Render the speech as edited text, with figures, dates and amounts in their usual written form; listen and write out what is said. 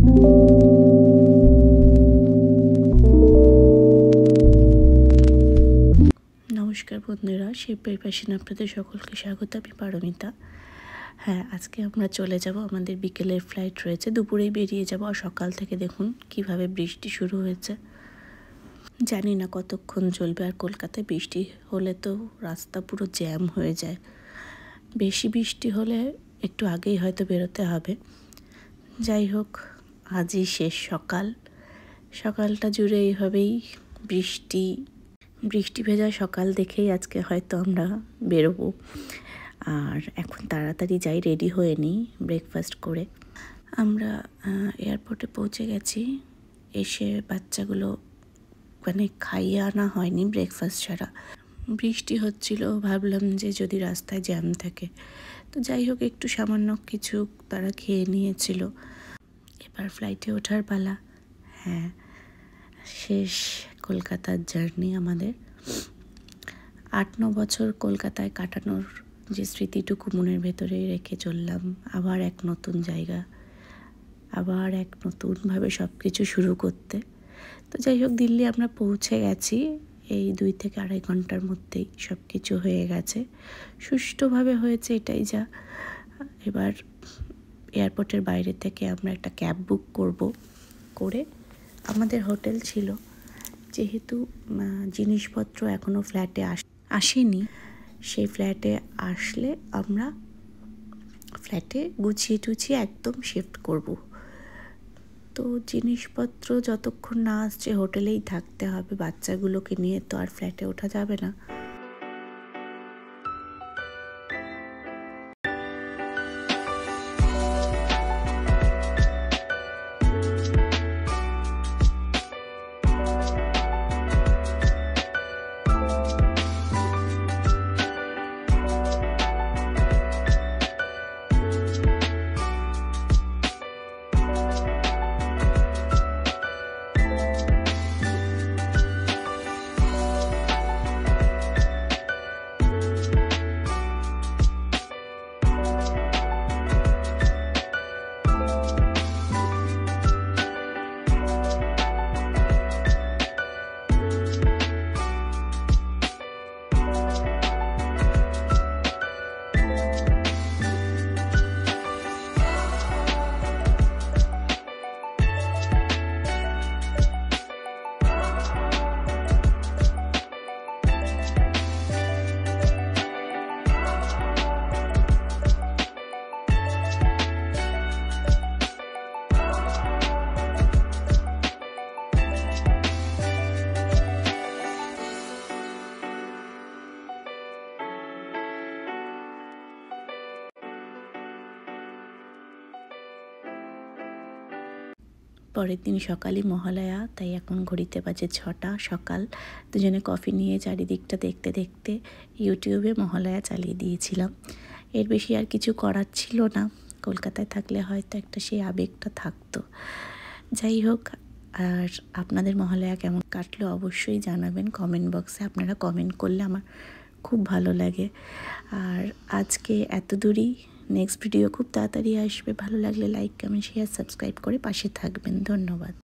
নমস্কার বন্ধুরা, শিল্পের প্যাশনে আপনাদের সকলকে স্বাগত। আমি পারমিতা। হ্যাঁ, আজকে আমরা চলে যাব, আমাদের বিকেলের ফ্লাইট রয়েছে, দুপুরেই বেরিয়ে যাব। আর সকাল থেকে দেখুন কিভাবে বৃষ্টি শুরু হয়েছে। জানি না কতক্ষণ চলবে। আর কলকাতায় বৃষ্টি হলে তো রাস্তা পুরো জ্যাম হয়ে যায়। বেশি বৃষ্টি হলে একটু আগেই হয়তো বেরোতে হবে। যাই হোক, আজই শেষ সকালটা জুড়ে এইভাবেই বৃষ্টি ভেজা সকাল দেখেই আজকে হয়তো আমরা বেরোবো। আর এখন তাড়াতাড়ি যাই, রেডি হয়ে নিই ব্রেকফাস্ট করে। আমরা এয়ারপোর্টে পৌঁছে গেছি। এসে বাচ্চাগুলো খাইয়ে আনা হয়নি ব্রেকফাস্ট ছাড়া। বৃষ্টি হচ্ছিল, ভাবলাম যে যদি রাস্তায় জ্যাম থাকে তো যাই হোক, একটু সামান্য কিছু তারা খেয়ে নিয়েছিল। এবার ফ্লাইটে ওঠার পালা। হ্যাঁ, শেষ কলকাতার জার্নি আমাদের। 8-9 বছর কলকাতায় কাটানোর যে স্মৃতিটুকু মনের ভেতরেই রেখে চললাম। আবার এক নতুন জায়গা, আবার এক নতুনভাবে সব কিছু শুরু করতে। তো যাই হোক, দিল্লি আমরা পৌঁছে গেছি। এই 2 থেকে 2.5 ঘন্টার মধ্যেই সব কিছু হয়ে গেছে, সুষ্ঠুভাবে হয়েছে, এটাই যা। এবার এয়ারপোর্টের বাইরে থেকে আমরা একটা ক্যাব বুক করে আমাদের হোটেল ছিল। যেহেতু জিনিসপত্র এখনও ফ্ল্যাটে আসেনি, সেই ফ্ল্যাটে আসলে আমরা ফ্ল্যাটে গুছিয়ে টুছিয়ে একদম শিফট করব। তো জিনিসপত্র যতক্ষণ না আসছে হোটেলেই থাকতে হবে। বাচ্চাগুলোকে নিয়ে তো আর ফ্ল্যাটে ওঠা যাবে না। পরের দিন সকালই মহালয়া, তাই এখন ঘড়িতে বাজে 6টা সকাল। দুজনে কফি নিয়ে চারিদিকটা দেখতে দেখতে ইউটিউবে মহালয়া চালিয়ে দিয়েছিলাম। এর বেশি আর কিছু করার ছিল না। কলকাতায় থাকলে হয়তো একটা সেই আবেগটা থাকতো। যাই হোক, আর আপনাদের মহালয়া কেমন কাটলো অবশ্যই জানাবেন কমেন্ট বক্সে। আপনারা কমেন্ট করলে আমার খুব ভালো লাগে। আর আজকে এত দূরই। নেক্সট ভিডিও খুব তাড়াতাড়ি আসবে। ভালো লাগলে লাইক, কমেন্ট, শেয়ার, সাবস্ক্রাইব করে পাশে থাকবেন। ধন্যবাদ।